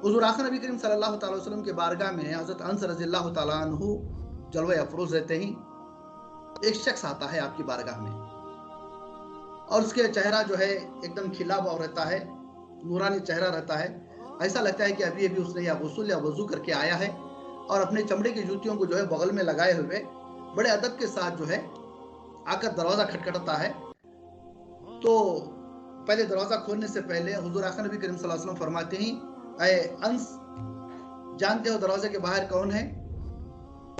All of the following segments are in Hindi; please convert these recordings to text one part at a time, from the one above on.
हुजूर आखिर नबी करीम सल्लल्लाहु अलैहि वसल्लम के बारगाह में हज़रत अनस रज़ियल्लाहु ताला अन्हु जलवे अफरोज रहते ही एक शख्स आता है आपकी बारगाह में, और उसके चेहरा जो है एकदम खिला हुआ रहता है, नूरानी चेहरा रहता है। ऐसा लगता है कि अभी अभी उसने या गुस्ल या वजू करके आया है, और अपने चमड़े की जूतियों को जो है बगल में लगाए हुए बड़े अदब के साथ जो है आकर दरवाजा खटखटाता है। तो पहले दरवाजा खोलने से पहले हुजूर आखिर नबी करीम सल्लल्लाहु अलैहि वसल्लम फरमाते ही, अय अंस, जानते हो दरवाजे के बाहर कौन है?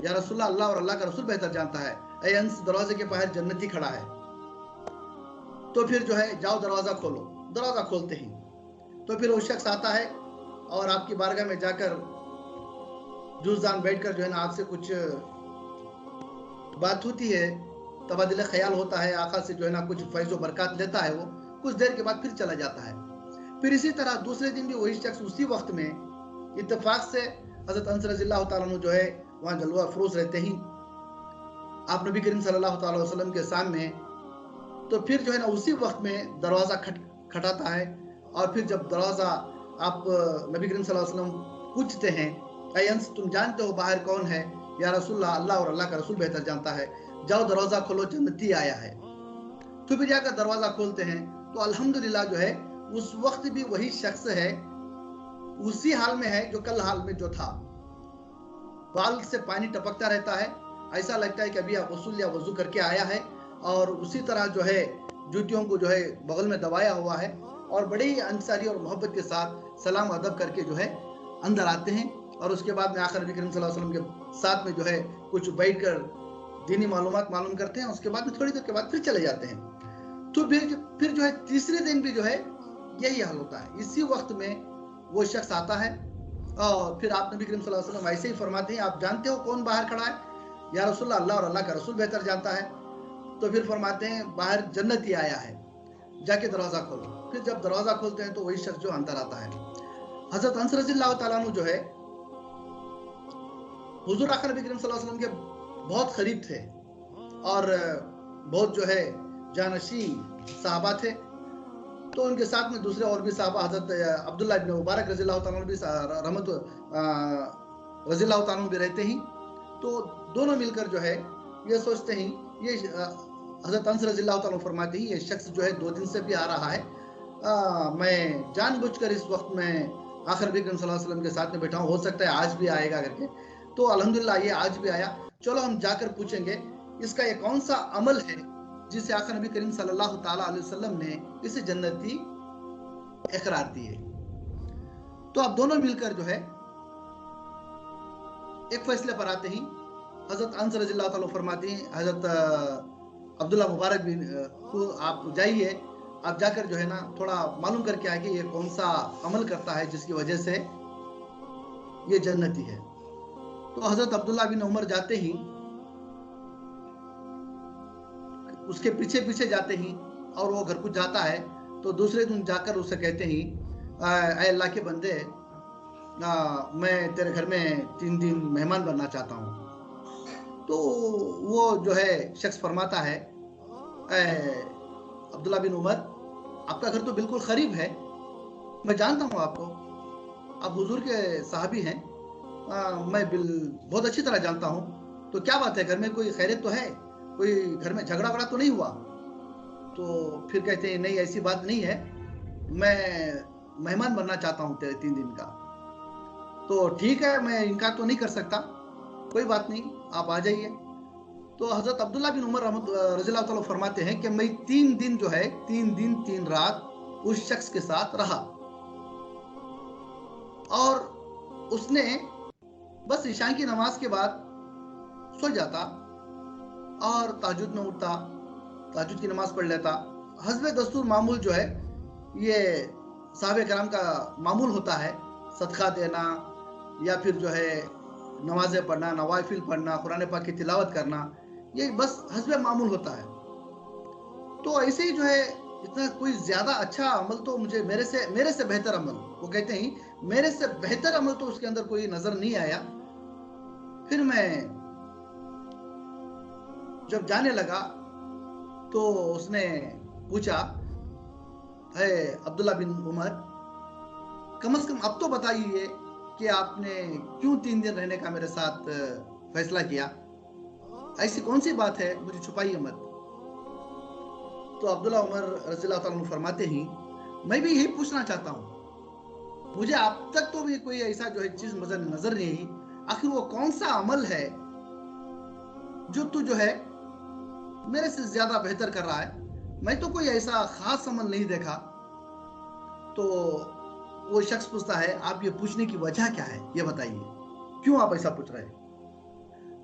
या रसूलल्लाह, अल्लाह और अल्लाह का रसूल बेहतर जानता है। अय अंस, दरवाजे के बाहर जन्नती खड़ा है। तो फिर जो है जाओ दरवाजा खोलो। दरवाजा खोलते ही तो फिर वो शख्स आता है और आपकी बारगाह में जाकर जुज़दान बैठकर जो है ना आपसे कुछ बात होती है, तबादला ख्याल होता है, आका से जो है ना कुछ फैज़ व बरकत लेता है। वो कुछ देर के बाद फिर चला जाता है। फिर इसी तरह दूसरे दिन भी वही शख्स उसी वक्त में इत्तेफाक से हज़रत अनस रज़ियल्लाहु ताला अन्हु जो है वहाँ जलवा अफरोज रहते ही आप नबी करीम सल्लल्लाहु अलैहि वसल्लम के सामने, तो फिर जो है ना उसी वक्त में दरवाज़ा खटाता है। और फिर जब दरवाज़ा आप नबी करीम सल्लल्लाहु अलैहि वसल्लम पूछते हैं, ऐ अंस, तुम जानते हो बाहर कौन है? या रसूलल्लाह, अल्लाह और अल्लाह का रसूल बेहतर जानता है। जाओ दरवाज़ा खोलो, जन्नती आया है। तो फिर जाकर दरवाज़ा खोलते हैं तो अल्हम्दुलिल्लाह जो है उस वक्त भी वही शख्स है, उसी हाल में है जो कल हाल में जो था। बाल से पानी टपकता रहता है, ऐसा लगता है कि अभी गुस्ल या वजू करके आया है, और उसी तरह जो है जूतियों को जो है बगल में दबाया हुआ है, और बड़े ही अंसारी और मोहब्बत के साथ सलाम अदब करके जो है अंदर आते हैं। और उसके बाद में आखिर नबी करीम सल्लल्लाहु अलैहि वसल्लम के साथ में जो है कुछ बैठकर दीनी मालूमात मालूम करते हैं। उसके बाद में थोड़ी देर के बाद फिर चले जाते हैं। तो फिर जो है तीसरे दिन भी जो है यही हाल होता है। इसी वक्त में वो शख्स आता है और फिर आप नबी करीम सल्लल्लाहु अलैहि वसल्लम ऐसे ही फरमाते हैं, आप जानते हो कौन बाहर खड़ा है? या रसूलल्लाह, अल्लाह और अल्लाह का रसूल बेहतर जानता है। तो फिर फरमाते हैं, बाहर जन्नती आया है, जाके दरवाजा खोलो। फिर जब दरवाजा खोलते हैं तो वही शख्स जो अंदर आता है। हजरत अनस रज़ियल्लाहु ताला अन्हु जो है हुजूर आखिर नबी करीम सल्लल्लाहु अलैहि वसल्लम के बहुत करीब थे, और बहुत जो है जानशी साहबा थे। तो उनके साथ में दूसरे और भी साहबा हजरत अब्दुल्लाह इब्न मुबारक रज़ियल्लाहु ताला अन्हु भी रहमत रज़ियल्लाहु ताला अन्हु भी रहते ही। तो दोनों मिलकर जो है ये सोचते ही, ये हजरत अनस रज़ियल्लाहु ताला अन्हु फरमाते ही, ये शख्स जो है 2 दिन से भी आ रहा है, मैं जानबूझकर इस वक्त में आखिर नबी करीम सल्लल्लाहु अलैहि वसल्लम के साथ में बैठा हूँ, हो सकता है आज भी आएगा करके। तो अल्हम्दुलिल्लाह ये आज भी आया। चलो हम जाकर पूछेंगे इसका ये कौन सा अमल है जिसे आखिर नबी करीम सल्लल्लाहु ताला अलैहि वसल्लम ने इसे जन्नती इकरार दी है। तो अब दोनों मिलकर जो है एक फैसले पर आते ही हजरत अनस रज़ियल्लाहु ताला फरमाते हैं, हजरत अब्दुल्लाह मुबारक बिन को आप जाइए, आप जाकर जो है ना थोड़ा मालूम करके आए कि ये कौन सा अमल करता है जिसकी वजह से ये जन्नती है। तो हजरत अब्दुल्लाह बिन उमर जाते ही, उसके पीछे पीछे जाते ही, और वो घर को जाता है तो दूसरे दिन जाकर उसे कहते ही, ऐ अल्लाह के बंदे, मैं तेरे घर में 3 दिन मेहमान बनना चाहता हूँ। तो वो जो है शख्स फरमाता है, अब्दुल्ला बिन उमर, आपका घर तो बिल्कुल करीब है, मैं जानता हूँ आपको, आप हुजूर के साहबी हैं, मैं बहुत अच्छी तरह जानता हूँ। तो क्या बात है, घर में कोई खैरियत तो है? कोई घर में झगड़ा वगड़ा तो नहीं हुआ? तो फिर कहते हैं, नहीं ऐसी बात नहीं है, मैं मेहमान बनना चाहता हूँ तेरे 3 दिन का। तो ठीक है, मैं इनकार तो नहीं कर सकता, कोई बात नहीं, आप आ जाइए। तो हजरत अब्दुल्ला बिन उमर रज़ियल्लाहु ताला फरमाते हैं कि मैं 3 दिन जो है 3 दिन 3 रात उस शख्स के साथ रहा, और उसने बस ईशा की नमाज के बाद सो जाता और तहज्जुद में उठता, तहज्जुद की नमाज पढ़ लेता। हस्बे दस्तूर मामूल जो है ये साहबे कराम का मामूल होता है, सदका देना या फिर जो है नमाजें पढ़ना, नवाफिल पढ़ना, कुरान पाक की तिलावत करना, ये बस हस्बे मामूल होता है। तो ऐसे ही जो है इतना कोई ज्यादा अच्छा अमल तो मुझे मेरे से बेहतर अमल, वो कहते हैं मेरे से बेहतर अमल तो उसके अंदर कोई नजर नहीं आया। फिर मैं जब जाने लगा तो उसने पूछा, है अब्दुल्ला बिन उमर, कम से कम अब तो बताइए कि आपने क्यों 3 दिन रहने का मेरे साथ फैसला किया। ऐसी कौन सी बात है, मुझे छुपाइए मत। तो अब्दुल्ला उमर रज़ियल्लाहु ताला अन्हु फरमाते ही, मैं भी यही पूछना चाहता हूँ, मुझे अब तक तो भी कोई ऐसा जो है चीज नजर नहीं आई, आखिर वो कौन सा अमल है जो तू जो है मेरे से ज्यादा बेहतर कर रहा है। मैं तो कोई ऐसा खास अमल नहीं देखा। तो वो शख्स पूछता है, आप ये पूछने की वजह क्या है, ये बताइए, क्यों आप ऐसा पूछ रहे हैं।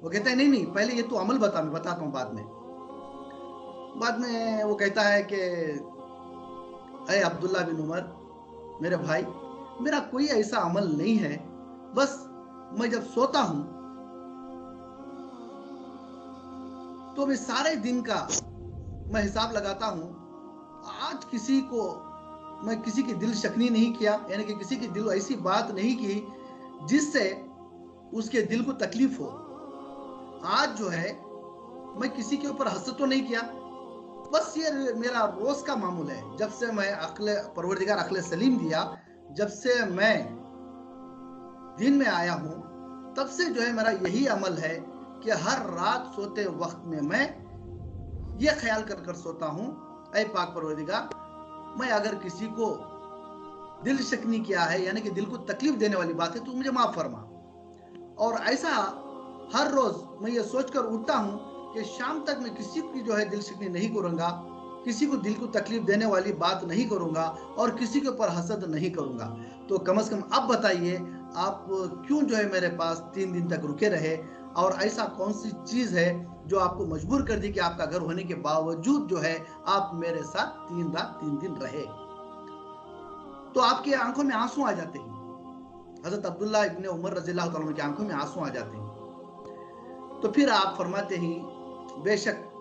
वो कहता है, नहीं नहीं, पहले ये तू अमल बता, मैं बताता हूँ बाद में। वो कहता है कि अरे अब्दुल्ला बिन उमर, मेरे भाई, मेरा कोई ऐसा अमल नहीं है, बस मैं जब सोता हूं तो मैं सारे दिन का मैं हिसाब लगाता हूं, आज मैं किसी की दिल शक्नी नहीं किया, यानी कि किसी की दिल ऐसी बात नहीं की जिससे उसके दिल को तकलीफ हो। आज जो है मैं किसी के ऊपर हसद तो नहीं किया, बस ये मेरा रोज का मामूल है। जब से मैं परवरदिगार अक्ल सलीम दिया, जब से मैं दिन में आया हूं, तब से जो है मेरा यही अमल है कि हर रात सोते वक्त में मैं ये ख्याल कर सोता हूं, ऐ पाक परवरदिगार, मैं अगर किसी को दिल शक्नी किया है, यानी कि दिल को तकलीफ देने वाली बात है, तो मुझे माफ फरमा। और ऐसा हर रोज मैं ये सोचकर उठता हूं कि शाम तक मैं किसी की जो है दिल शिकनी नहीं करूंगा, किसी को दिल को तकलीफ देने वाली बात नहीं करूंगा और किसी के ऊपर हसद नहीं करूंगा। तो कम से कम अब बताइए, आप क्यों जो है मेरे पास 3 दिन तक रुके रहे, और ऐसा कौन सी चीज है जो आपको मजबूर कर दी कि आपका घर होने के बावजूद जो है आप मेरे साथ 3 रात 3 दिन रहे। तो आपकी आंखों में आंसू आ जाते हैं। हजरत अब्दुल्ला इब्ने उमर रज़ियल्लाहु ताला अन्हु की आंखों में आंसू आ जाते हैं। तो फिर आप फरमाते हैं, बेशक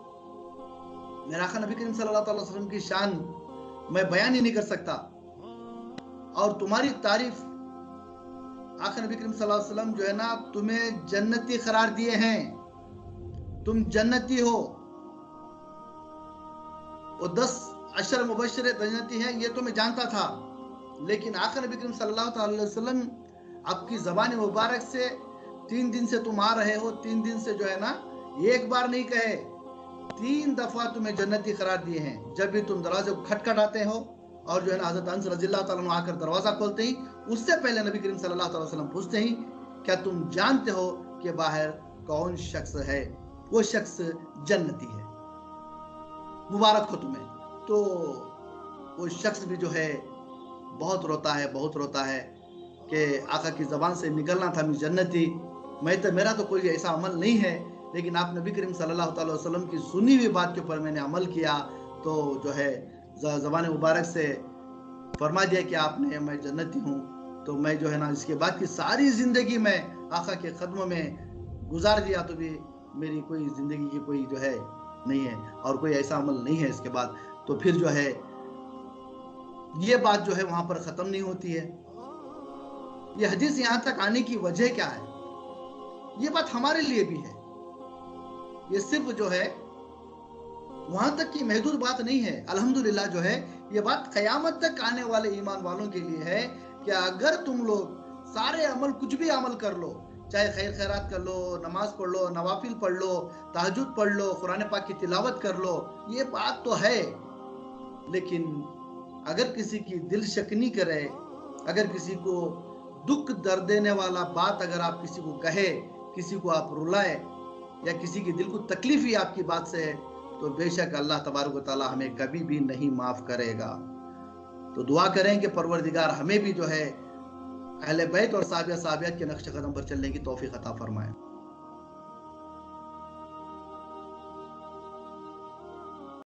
मेरा आका नबी करीम सल्लल्लाहु अलैहि वसल्लम की शान मैं बयान ही नहीं कर सकता, और तुम्हारी तारीफ आका नबी करीम सल्लल्लाहु अलैहि वसल्लम जो है ना, तुम्हें जन्नती करार दिए हैं, तुम जन्नती हो। वो 10 अशर मुबश्शिर जन्नती हैं, ये तो मैं जानता था, लेकिन आका नबी करीम सल्लल्लाहु अलैहि वसल्लम आपकी ज़बान मुबारक से 3 दिन से तुम आ रहे हो, 3 दिन से जो है ना, एक बार नहीं कहे 3 दफा तुम्हें जन्नती करार दिए हैं। जब भी तुम दरवाजे को खटखटाते हो और जो है ना हजरत अनस रज़ियल्लाहु ताला अन्हु आकर दरवाजा खोलते ही, उससे पहले नबी करीम सल्लल्लाहु अलैहि वसल्लम पूछते ही, क्या तुम जानते हो कि बाहर कौन शख्स है? वो शख्स जन्नती है, मुबारक हो तुम्हें। तो वो शख्स भी जो है बहुत रोता है कि आका की ज़बान से निकलना था मैं जन्नती, मेरा तो कोई ऐसा अमल नहीं है, लेकिन आप नबी करीम सल्लल्लाहु अलैहि वसल्लम की सुनी हुई बात के ऊपर मैंने अमल किया, तो जो है ज़बान मुबारक से फरमा दिया कि आपने मैं जन्नती हूँ। तो मैं जो है ना इसके बाद की सारी ज़िंदगी में आका के कदमों में गुजार दिया, तो भी मेरी कोई ज़िंदगी की कोई जो है नहीं है और कोई ऐसा अमल नहीं है इसके बाद। तो फिर जो है ये बात जो है वहां पर ख़त्म नहीं होती है। ये हदीस यहाँ तक आने की वजह क्या है, ये बात हमारे लिए भी है। ये सिर्फ जो है वहां तक की महदूद बात नहीं है। अल्हम्दुलिल्लाह जो है ये बात क़यामत तक आने वाले ईमान वालों के लिए है कि अगर तुम लोग सारे अमल, कुछ भी अमल कर लो, चाहे खैर खैरात कर लो, नमाज पढ़ लो, नवाफिल पढ़ लो, तहज्जुद पढ़ लो, कुरान पाक की तिलावत कर लो, ये बात तो है, लेकिन अगर किसी की दिल शक्नी करे, अगर किसी को दुख दर्द देने वाला बात अगर आप किसी को कहे, किसी को आप रुलाए, या किसी की दिल को तकलीफ ही आपकी बात से है, तो बेशक अल्लाह तबारक व तआला हमें कभी भी नहीं माफ करेगा। तो दुआ करें कि परवरदिगार हमें भी जो है अहले बैत और साहबिया साहबियात के नक्श कदम पर चलने की तौफीक अता फरमाए।